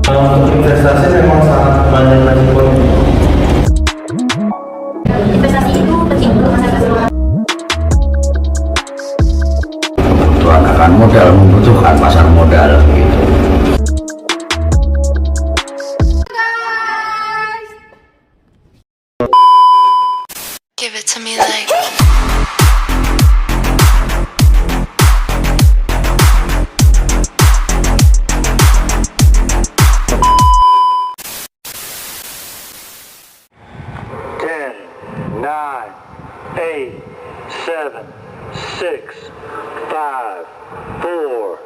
Untuk investasi memang sangat banyak resikonya. Investasi itu penting untuk masyarakat. Kebutuhan akan modal membutuhkan pasar modal gitu. Give it to me like. Ten, nine, eight, seven, six, five, four,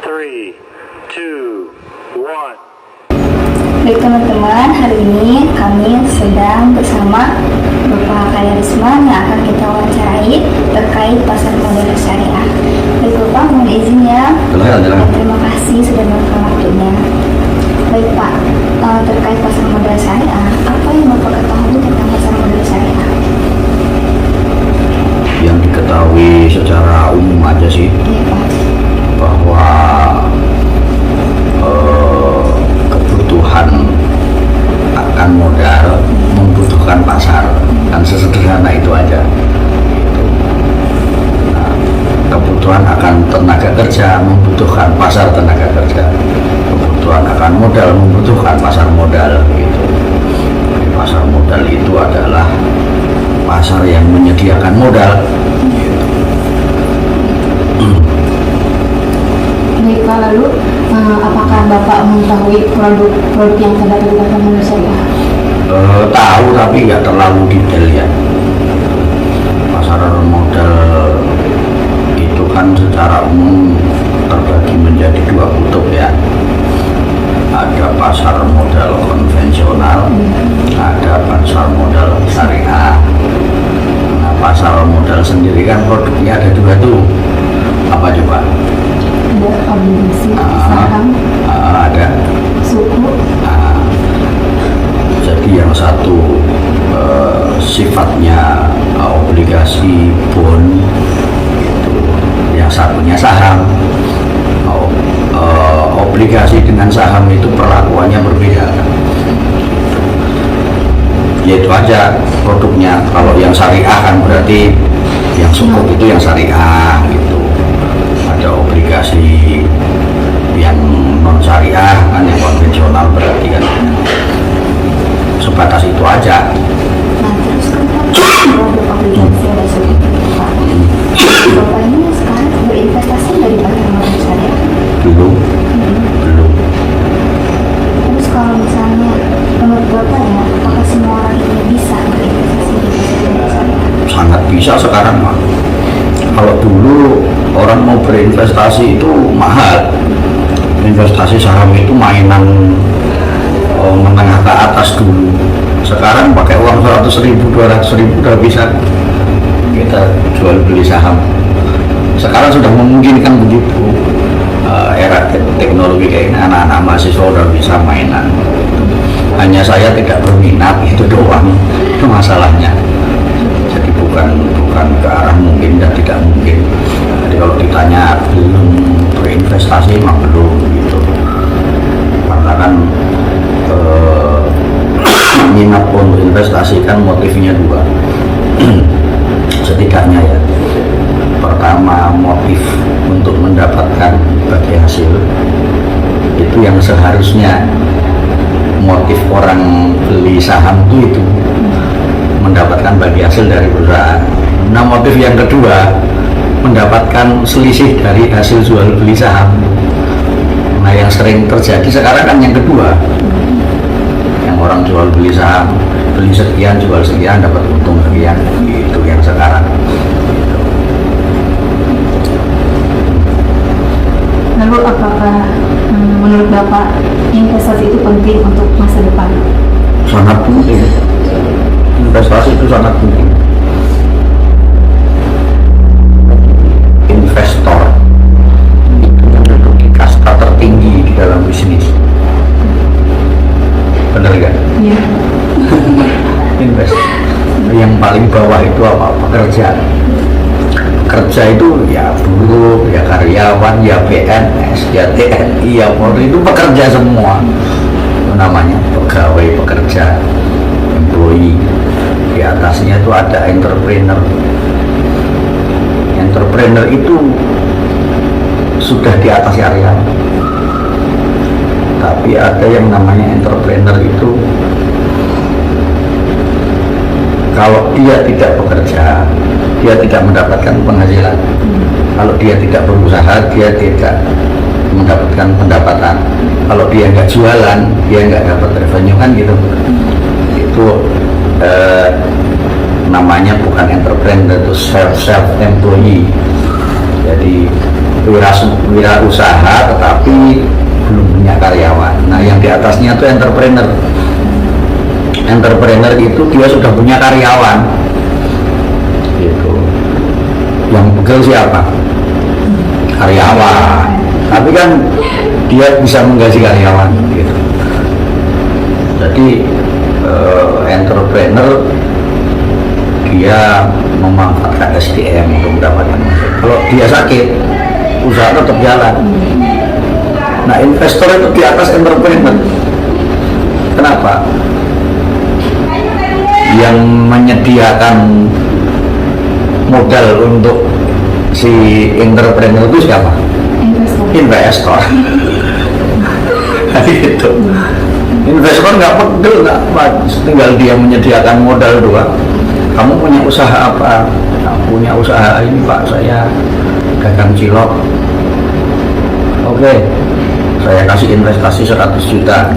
three, two, one. Baik teman-teman, hari ini kami sedang bersama Bapak Kayarisman yang akan kita wawancarai terkait pasar modal syariah. Baik Bapak, mohon izin ya. Terima kasih sudah meluangkan waktunya. Baik Pak, terkait pasar modal syariah, apa yang Bapak ketahui tentang pasar modal syariah? Yang diketahui secara umum aja sih, Iya Pak. bahwa kebutuhan akan modal membutuhkan pasar, kan sesederhana itu aja gitu. Nah, kebutuhan akan tenaga kerja membutuhkan pasar tenaga kerja, kebutuhan akan modal membutuhkan pasar modal gitu. Jadi pasar modal itu adalah pasar yang menyediakan modal gitu. Baik Pak, lalu apakah Bapak mengetahui produk-produk yang terdapat di pasar modal syariah? Tahu tapi nggak terlalu detail ya. Pasar modal itu kan secara umum terbagi menjadi dua kutub ya. Ada pasar modal konvensional, ada pasar modal syariah. Nah, pasar modal sendiri kan produknya ada dua tuh. Apa coba? Ada obligasi, saham, Ada. suku. Jadi yang satu sifatnya obligasi, bond, gitu. Yang satunya saham. Obligasi dengan saham itu perlakuannya berbeda. Ya itu aja produknya. Kalau yang syariah kan berarti yang sukuk itu yang syariah gitu. Ada obligasi yang non syariah kan, yang konvensional berarti kan. Sebatas itu aja. Nah, terus kan produk obligasi ada seperti itu Pak. Bapak ini sekarang berinvestasi dari pasar modal syariah? Belum. Terus kalau misalnya menurut Bapak ya, apakah semua orang ini bisa berinvestasi di pasar modal syariah? Sangat bisa sekarang mah. Kalau dulu orang mau berinvestasi itu mahal. Investasi saham itu mainan menengah ke atas dulu. Sekarang pakai uang 100.000, 200.000 udah bisa kita jual beli saham. Sekarang sudah memungkinkan begitu. Era teknologi kayak ini, anak-anak mahasiswa udah bisa mainan. Hanya saya tidak berminat, itu doang. Itu masalahnya. Jadi bukan ke arah mungkin dan tidak mungkin. Jadi kalau ditanya belum berinvestasi emang belum gitu. Karena kan minat untuk investasi kan motifnya dua. Setidaknya ya, pertama motif untuk mendapatkan bagi hasil itu yang seharusnya motif orang beli saham itu mendapatkan bagi hasil dari perusahaan. Nah, motif yang kedua mendapatkan selisih dari hasil jual beli saham. Nah, yang sering terjadi sekarang kan yang kedua, yang orang jual beli saham, beli sekian jual sekian dapat untung sekian, itu yang sekarang. Lalu apakah menurut Bapak investasi itu penting untuk masa depan? Sangat penting. Investasi itu sangat penting. Investor itu menduduki kasta tertinggi di dalam bisnis. Benar kan? Iya. Invest. Yang paling bawah itu apa? Pekerja. Kerja itu ya buruh, ya karyawan, ya PNS, ya TNI, ya Polri, itu pekerja semua. namanya pegawai, pekerja, employee. Di atasnya itu ada entrepreneur. Entrepreneur itu sudah di atas karyawan. Tapi ada yang namanya entrepreneur itu kalau dia tidak bekerja, dia tidak mendapatkan penghasilan. Kalau dia tidak berusaha, dia tidak mendapatkan pendapatan. Kalau dia nggak jualan, dia nggak dapat revenue, kan gitu. Itu namanya bukan entrepreneur, itu self employee. Jadi wirausaha tetapi belum punya karyawan. Nah, yang di atasnya itu entrepreneur. Entrepreneur itu dia sudah punya karyawan. Gitu. Yang pegel siapa? Karyawan. Tapi kan dia bisa menggaji karyawan. Gitu. Jadi entrepreneur dia memanfaatkan SDM untuk mendapatkan hasil. Kalau dia sakit, usaha tetap jalan. Nah, investor itu di atas entrepreneur. Kenapa? Yang menyediakan modal untuk si entrepreneur itu siapa? Investor. Gitu. Investor nggak pegel, nggak, tinggal dia menyediakan modal doang. Kamu punya usaha apa? Nah, punya usaha ini Pak, saya dagang cilok. Oke, saya kasih investasi 100 juta.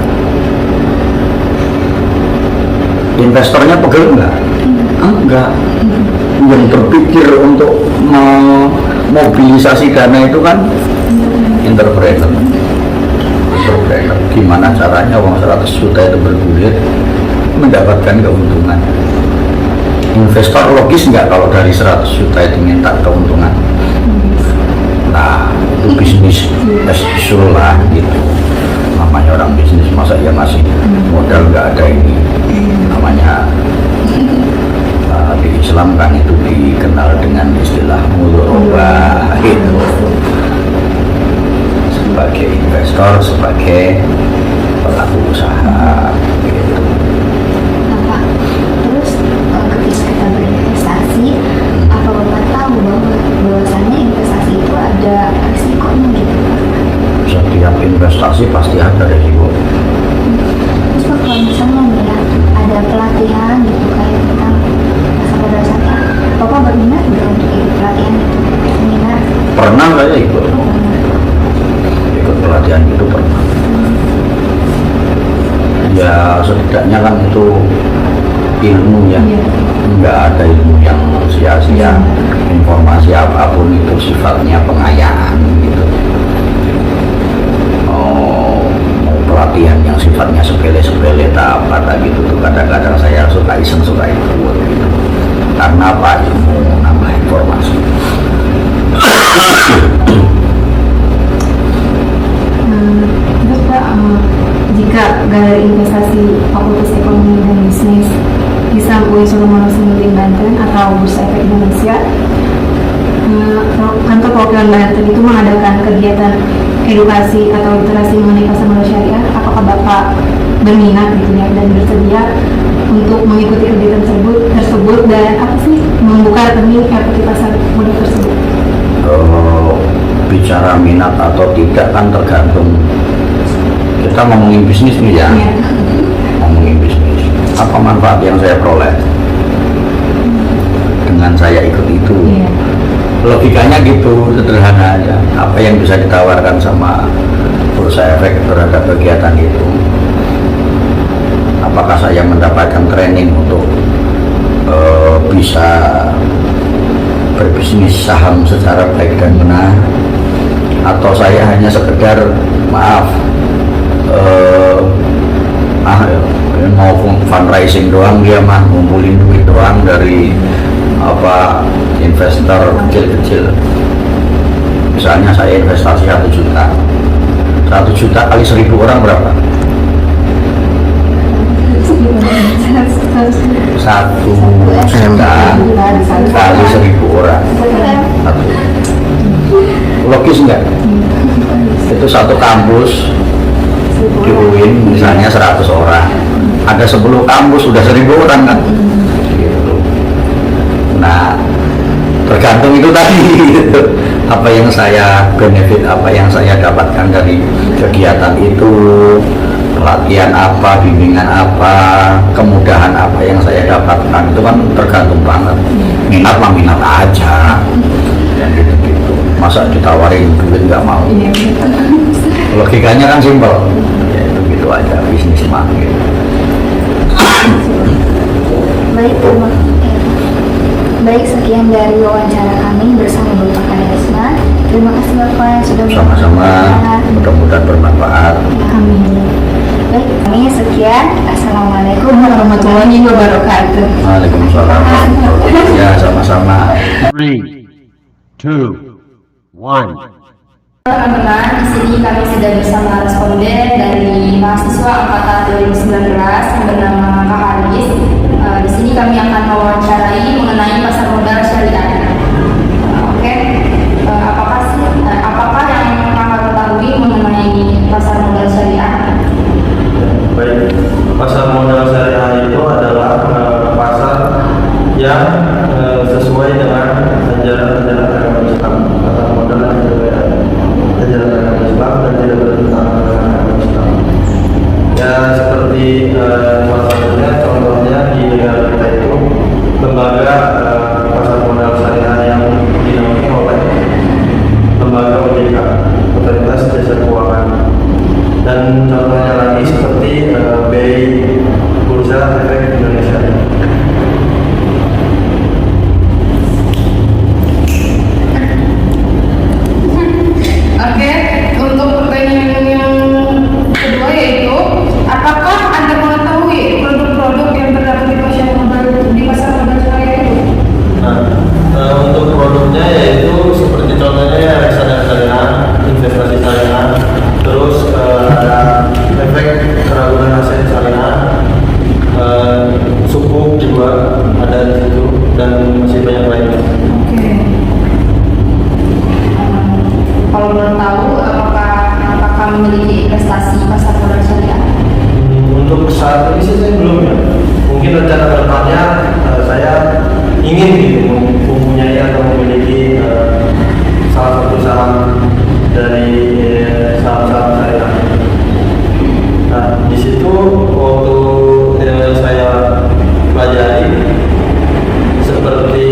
Investornya pegel enggak? Enggak. Yang berpikir untuk memobilisasi dana itu kan entrepreneur. Gimana caranya uang 100 juta itu bergulir mendapatkan keuntungan? Investor logis nggak kalau dari 100 juta itu minta keuntungan? Nah, itu bisnis as usual lah gitu. Namanya orang bisnis, masa ya masih modal nggak ada ini. Namanya di Islam kan itu dikenal dengan istilah mudharabah itu. Sebagai investor, sebagai pelaku usaha gitu. Bapak, terus ketika kita berinvestasi, apa Bapak tahu bahwasannya investasi itu ada risikonya gitu? Setiap investasi pasti ada risiko. Terus Pak, kalau misalnya nih ya, ada pelatihan gitu kayak tentang pasar syariah, Bapak berminat nggak untuk ikut pelatihan itu? Seminar? Pernah saya ikut pelatihan itu pernah. Ya setidaknya kan itu ilmu ya, nggak ada ilmu yang sia-sia. Informasi apapun itu sifatnya pengayaan gitu. Mau pelatihan yang sifatnya sepele-sepele tak apa gitu tuh kadang-kadang saya suka iseng, suka ikut gitu. Karena apa? Ilmu nambah informasi. Terus Pak, jika galeri investasi Fakultas Ekonomi dan Bisnis Islam UI Suleman Hasanuddin Banten atau Bursa Efek Indonesia, kantor perwakilan Banten itu mengadakan kegiatan edukasi atau literasi mengenai pasar modal syariah, apakah Bapak berminat gitu ya dan bersedia untuk mengikuti kegiatan tersebut dan apa sih membuka rekening di pasar modal tersebut? Bicara minat atau tidak kan tergantung kita ngomongin bisnis nih ya. Ngomongin bisnis, apa manfaat yang saya peroleh dengan saya ikut itu? Logikanya gitu, sederhana aja. Apa yang bisa ditawarkan sama Bursa Efek terhadap kegiatan itu? Apakah saya mendapatkan training untuk bisa berbisnis saham secara baik dan benar, atau saya hanya sekedar maaf mau fundraising doang, dia mah ngumpulin duit doang dari apa investor kecil-kecil. Misalnya saya investasi 1 juta, 1 juta kali 1000 orang berapa? 1 juta kali 1000 orang. Logis enggak? Itu satu kampus 1000 di UIN misalnya 100 orang, ada 10 kampus sudah 1000 orang kan. Gitu. Nah, tergantung itu tadi gitu. Apa yang saya benefit, apa yang saya dapatkan dari kegiatan itu, pelatihan apa, bimbingan apa, kemudahan apa yang saya dapatkan, itu kan tergantung banget. Minat mah minat aja, ya gitu-gitu. Masa ditawarin duit nggak mau? Iya, betul. Logikanya kan simpel, ya itu gitu aja, bisnis mah gitu. Baik, baik, sekian dari wawancara kami bersama Bapak Karisma. Terima kasih Bapak yang sudah Sama-sama, mudah-mudahan bermanfaat. Amin. Baik, kami sekian. Assalamualaikum Warahmatullahi wabarakatuh. Waalaikumsalam. Ya, sama-sama. 3, 2, 1. Teman-teman, di sini kami sudah bersama responden dari mahasiswa angkatan 2019 yang bernama Kak Haris. Di sini kami akan mewawancarai mengenai pasar modal syariah. Oke, apakah yang Kakak ketahui mengenai pasar modal syariah? Baik, pasar modal syariah itu adalah pasar yang sesuai dengan ajaran-ajaran agama Islam. Pasar modal yang sesuai ajaran agama Islam dan tidak bertentangan dengan agama Islam. Ya seperti salah satunya contohnya di negara kita itu lembaga pasar modal syariah yang dinaungi oleh lembaga OJK, Otoritas Jasa Keuangan. Dan contohnya lagi seperti BI Bursa Efek Indonesia. Oke, untuk pertanyaan yang kedua yaitu, apakah Anda mengetahui produk-produk yang terdapat di pasar modal syariah itu? Nah, untuk produknya yaitu seperti contohnya ya reksadana syariah, investasi syariah, terus ada efek keragunan aset syariah, sukuk juga ada di situ dan masih banyak lainnya. Oke. Kalau belum tahu, apakah memiliki investasi pasar modal syariah? Untuk saat ini sih saya belum ya. Mungkin rencana kedepannya saya ingin gitu mempunyai atau memiliki salah satu saham dari saham-saham syariah. Nah di situ waktu saya pelajari seperti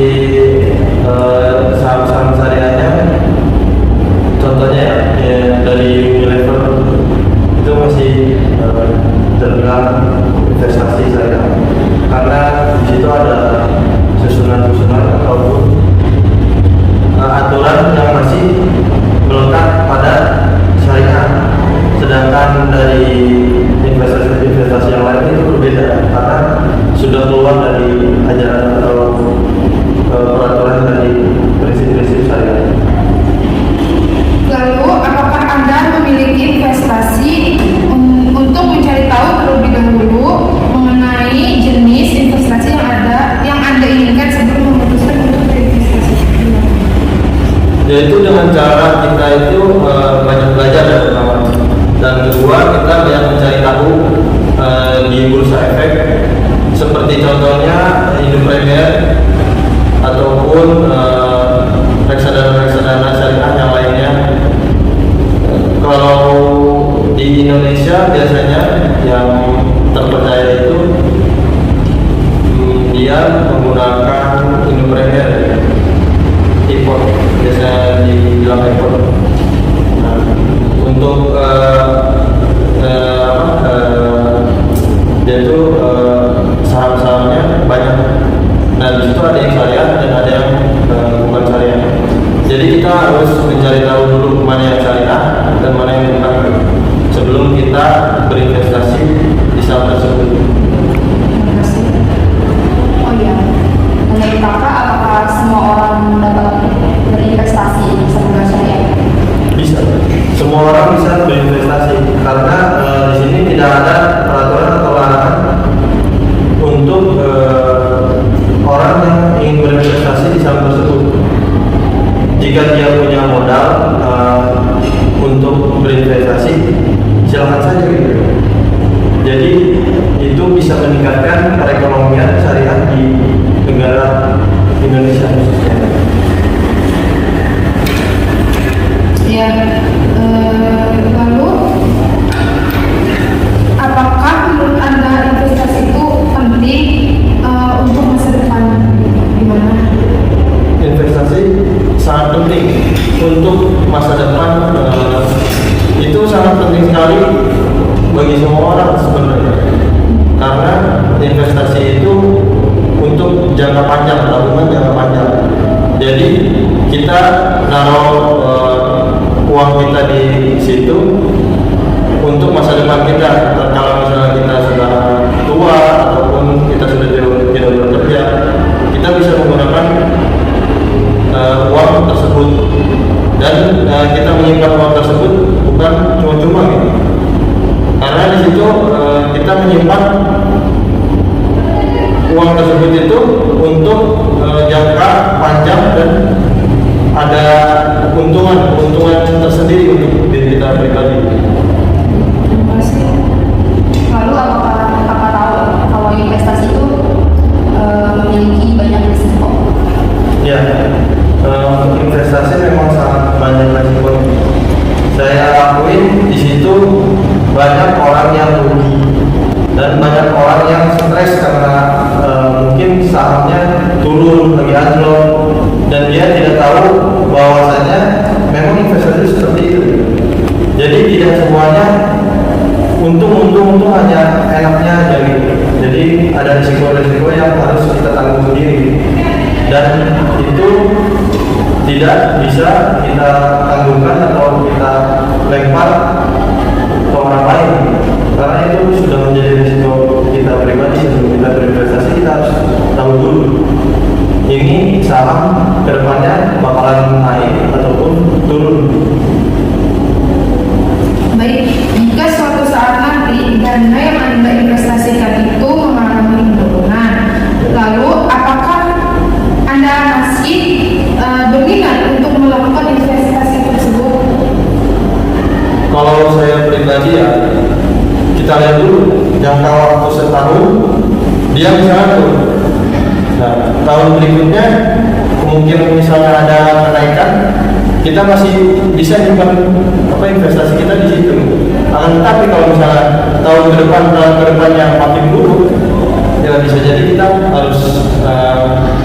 saham-saham syariahnya, contohnya ya dari Unilever itu masih terbilang investasi syariah karena di situ ada susunan-susunan ataupun aturan yang masih melekat pada syariah, sedangkan dari investasi yang lain itu berbeda karena sudah keluar dari ajaran atau peraturan dari prinsip-prinsip syariah. Lalu, apakah Anda memiliki investasi untuk mencari tahu terlebih dahulu mengenai jenis investasi yang Anda inginkan sebelum memutuskan untuk berinvestasi? Yaitu dengan cara kita itu banyak belajar ya pertama, dan kedua kita banyak mencari tahu di bursa efek seperti contohnya Indopremier ataupun reksadana syariah yang lainnya. Kalau di Indonesia biasanya yang terpercaya itu dia menggunakan Indopremier, import, biasanya dibilang import. Nah, untuk dia itu saham-sahamnya banyak. Nah di situ ada yang syariah dan ada yang bukan syariah. Jadi kita harus mencari tahu dulu mana yang syariah dan mana yang bukan sebelum kita berinvestasi di saham tersebut. Terima kasih. Oh iya, menurut Kakak, apakah semua orang dapat berinvestasi di pasar modal syariah? Bisa, semua orang bisa berinvestasi karena di sini tidak ada peraturan atau larangan untuk orang yang ingin berinvestasi di saham tersebut. Jika dia punya modal untuk berinvestasi, silakan saja gitu. Jadi itu bisa meningkatkan perekonomian syariah di negara Indonesia khususnya. Ya, lalu apakah menurut Anda investasi itu penting untuk masa depan? Gimana? Investasi sangat penting untuk masa depan. Itu sangat penting sekali bagi semua orang sebenarnya, karena investasi itu untuk jangka panjang, tabungan jangka panjang. Jadi kita naruh uang kita di situ untuk masa depan kita. Kalau misalnya kita sudah tua ataupun kita sudah tidak bekerja, kita bisa menggunakan uang tersebut, dan kita menyimpan uang tersebut bukan cuma-cuma gitu. Karena di situ kita menyimpan uang tersebut itu untuk jangka panjang dan ada keuntungan tersendiri untuk diri kita pribadi. Terima kasih. Lalu apakah tahu kalau investasi itu memiliki banyak risiko? Ya, investasi memang sangat banyak risiko. Saya akuin di situ banyak orang yang rugi dan banyak orang yang stres karena mungkin sahamnya turun lagi anjlok dan dia tidak tahu bahwasanya memang investasi seperti itu. Jadi tidak semuanya untung hanya enaknya aja gitu. Jadi ada risiko-risiko yang harus kita tanggung sendiri, dan itu tidak bisa kita tanggungkan atau kita lempar ke orang lain, karena itu sudah menjadi risiko kita pribadi. Sebelum kita berinvestasi, kita harus tahu dulu ini saham kedepannya bakalan naik ataupun turun. Baik, jika suatu saat nanti dana yang Anda investasikan itu mengalami penurunan, lalu apakah Anda masih berminat untuk melakukan investasi tersebut? Kalau saya pribadi ya, kita lihat dulu jangka waktu setahun dia misalnya turun. Nah, tahun berikutnya kemungkinan misalnya ada kenaikan, kita masih bisa nyimpan investasi kita di situ. Akan tetapi kalau misalnya tahun ke depannya makin buruk, ya bisa jadi kita harus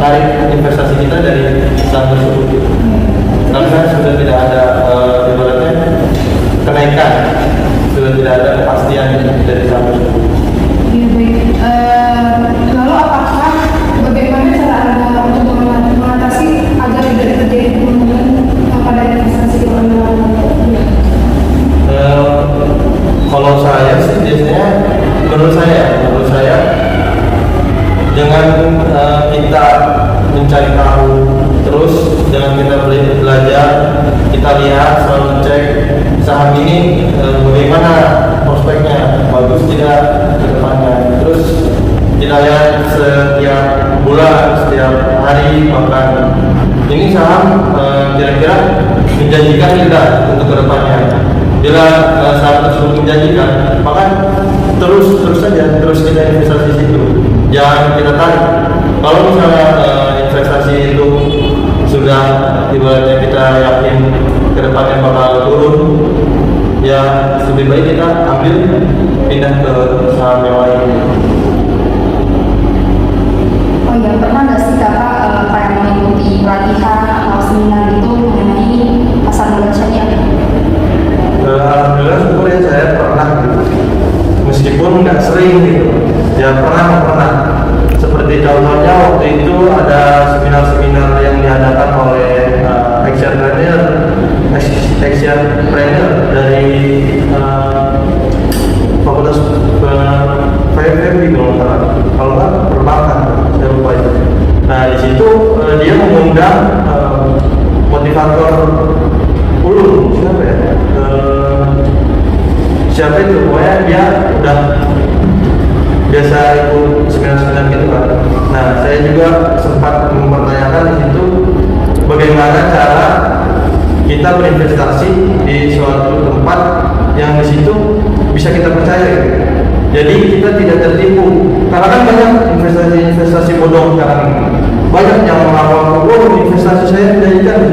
tarik investasi kita dari saham tersebut, karena sudah tidak ada ibaratnya kenaikan, sudah tidak ada kepastian dari saham tersebut. Ya, baik. Lalu apakah bagaimana cara Anda untuk mengatasi agar tidak terjadi penurunan pada investasi yang Anda lakukan? Kalau saya sih biasanya, menurut saya dengan kita mencari tahu terus, dengan kita belajar, kita lihat, selalu cek saham ini bagaimana prospeknya, bagus tidak ke depannya. Terus kita lihat setiap bulan, setiap hari, bahkan ini saham kira-kira menjanjikan kita untuk ke depannya. Bila saham tersebut menjanjikan, maka terus saja kita investasi di situ, jangan kita tarik. Kalau misalnya investasi itu sudah ibaratnya kita yakin ke depannya bakal turun, ya lebih baik kita ambil, pindah ke saham yang lain. Oh ya, pernah nggak sih kakak kayak mengikuti pelatihan atau seminar itu mengenai pasar modal syariah? Alhamdulillah syukur ya, saya pernah gitu. Meskipun nggak sering gitu, ya pernah. Seperti contohnya waktu itu ada seminar-seminar yang diadakan oleh Action Trainer dari Fakultas PFM kalau nggak perbankan, saya lupa itu. Nah di situ dia mengundang motivator ulung, siapa itu? Pokoknya dia udah biasa ikut seminar-seminar gitu kan. Nah saya juga sempat mempertanyakan di situ bagaimana cara kita berinvestasi di suatu tempat yang di situ bisa kita percaya gitu. Jadi kita tidak tertipu, karena kan banyak investasi bodong sekarang ini. Banyak yang melapor, oh investasi saya menjanjikan,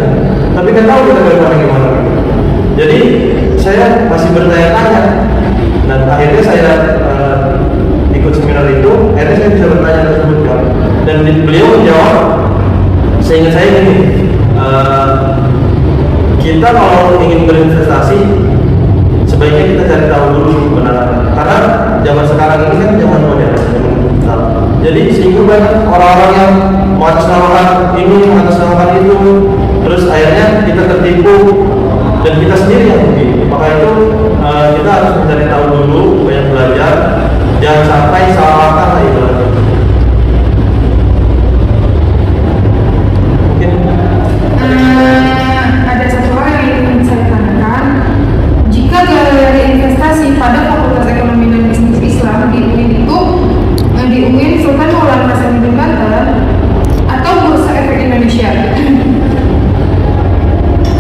tapi kan tahu kita bagaimana gimana. Jadi saya masih bertanya-tanya, dan akhirnya saya ikut seminar itu, akhirnya saya bisa bertanya tersebut kan. Dan beliau menjawab, seingat saya gini, kita kalau ingin berinvestasi sebaiknya kita cari tahu dulu kebenaran, karena zaman sekarang ini kan zaman modern. Jadi sehingga banyak orang-orang yang mengatasnamakan ini, mengatasnamakan itu, terus akhirnya kita tertipu dan kita sendiri yang rugi. Maka itu kita harus mencari tahu dulu, banyak belajar, jangan sampai salah langkah lah itu. Mungkin ada satu hal yang ingin saya tanyakan. Jika dari investasi pada Fakultas Ekonomi dan Bisnis Islam di UIN itu di UIN Sultan Maulana Hasanuddin Banten atau Bursa Efek Indonesia,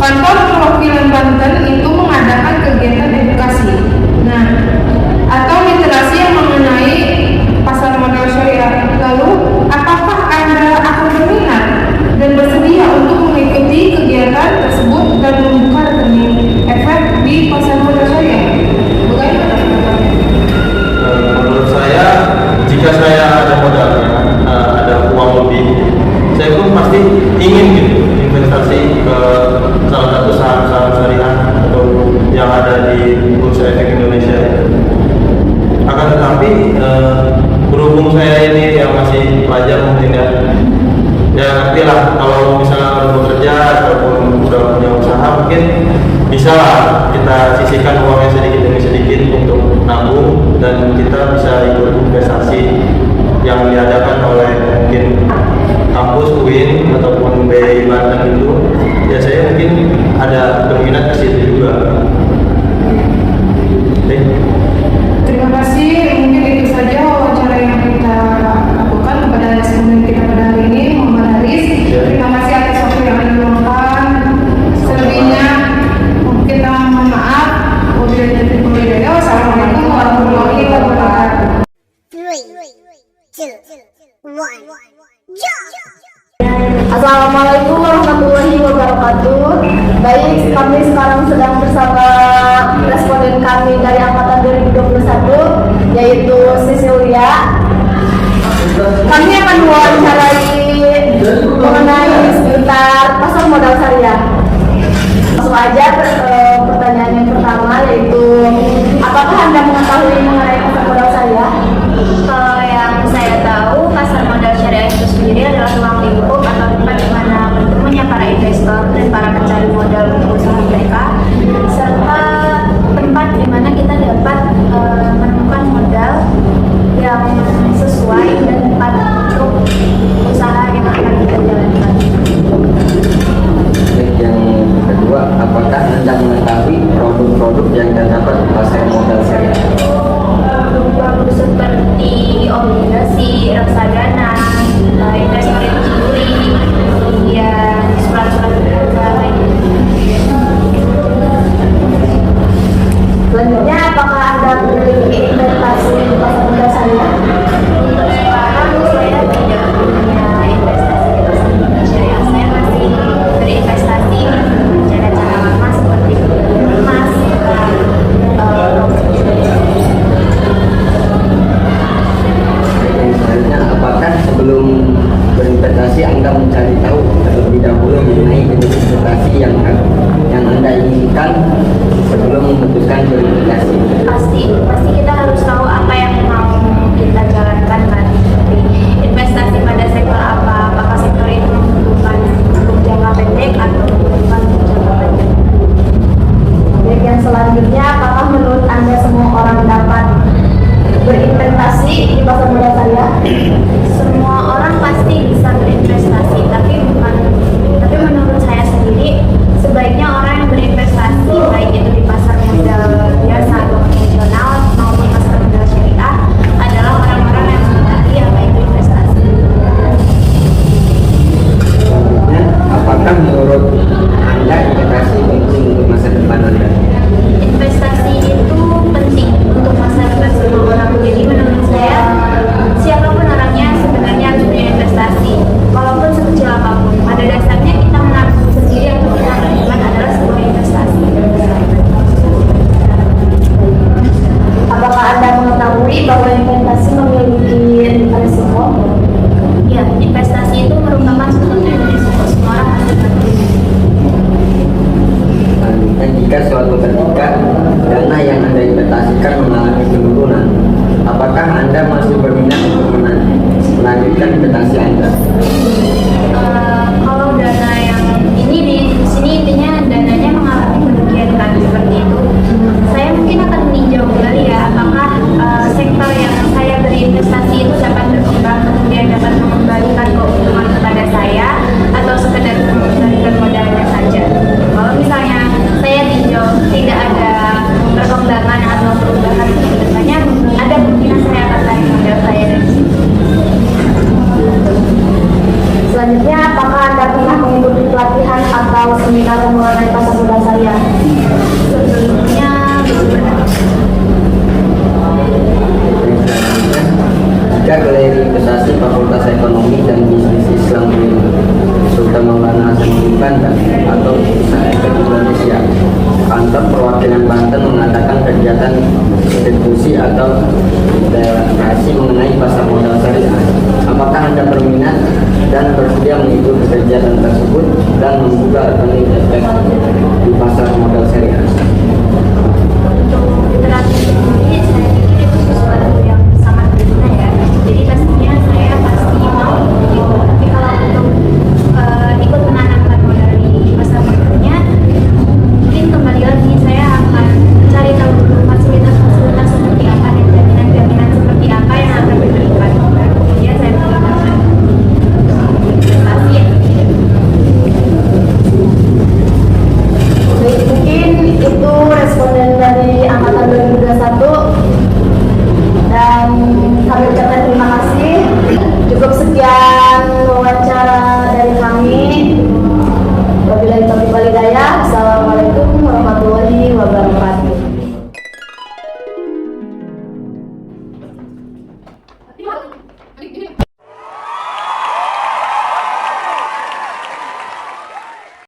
kantor perwakilan Banten itu mengadakan kegiatan edukasi, nah atau literasi yang mengenai pasar modal syariah. Lalu, apakah Anda akan berminat dan bersedia untuk mengikuti kegiatan tersebut dan membuka rekening efek di pasar modal syariah? Bagaimana? Menurut saya, jika saya ada modalnya, ada uang lebih, saya pun pasti ingin gitu investasi ke salah satu saham-saham syariah atau yang ada di Bursa Efek Indonesia. Akan tetapi berhubung saya ini yang masih pelajar mungkin ya ngerti lah, kalau misalnya udah bekerja ataupun udah punya usaha mungkin bisa lah kita sisihkan uangnya sedikit demi sedikit untuk nabung, dan kita bisa ikut investasi yang diadakan oleh mungkin kampus UIN ataupun BI Banten itu. Ya saya mungkin ada berminat ke situ juga. Oke. Terima kasih. Mungkin itu saja wawancara yang kita lakukan kepada responden kita pada hari ini, Muhammad Haris. Terima kasih atas waktu yang Anda luangkan. Selebihnya kita mohon maaf. Wassalamualaikum warahmatullahi wabarakatuh. 3, 2, 1, jump! Assalamualaikum warahmatullahi wabarakatuh. Baik, kami sekarang sedang bersama responden kami dari angkatan 2021, yaitu Cecilia. Kami akan mewawancarai mengenai seputar pasar modal syariah. Langsung aja pertanyaan yang pertama, yaitu apakah Anda mengetahui mengenai pasar modal syariah? Kalau yang saya tahu, pasar modal syariah itu sendiri adalah ruang lingkup atau tempat di mana bertemunya para investor dan para pencari modal untuk usaha mereka, serta tempat di mana kita dapat menemukan modal yang sesuai dan tepat untuk usaha yang akan kita jalankan. Yang kedua, apakah Anda mengetahui produk-produk yang terdapat di pasar modal syariah? Produk seperti obligasi, reksadana, investment itu sendiri, mengetahui bahwa investasi memiliki risiko? Ya, investasi itu merupakan suatu risiko, semua orang pasti ngerti. Dan jika suatu ketika dana yang Anda investasikan mengalami penurunan, apakah Anda masih berminat untuk melanjutkan investasi Anda? Kalau dana yang ini di sini intinya dananya mengalami kerugian kan seperti itu. Saya mungkin akan meninjau kembali ya, apakah sektor yang saya berinvestasi itu dapat berkembang kemudian dapat mengembalikan keuntungan kepada saya atau sekedar mengembalikan modalnya saja. Kalau misalnya saya tinjau tidak ada perkembangan atau perubahan kedepannya, ada kemungkinan saya akan tarik modal saya dari sini. Selanjutnya, apakah Anda pernah mengikuti pelatihan atau seminar mengenai pasar modal saya? Sebelumnya belum pernah. Jika Galeri Investasi Fakultas Ekonomi dan Bisnis Islam Sultan Maulana Hasanuddin Banten atau Bursa Efek Indonesia, kantor perwakilan Banten mengadakan kegiatan diskusi atau deklarasi mengenai pasar modal syariah. Apakah Anda berminat dan bersedia mengikuti kegiatan tersebut dan membuka rekening efek di pasar modal syariah? Untuk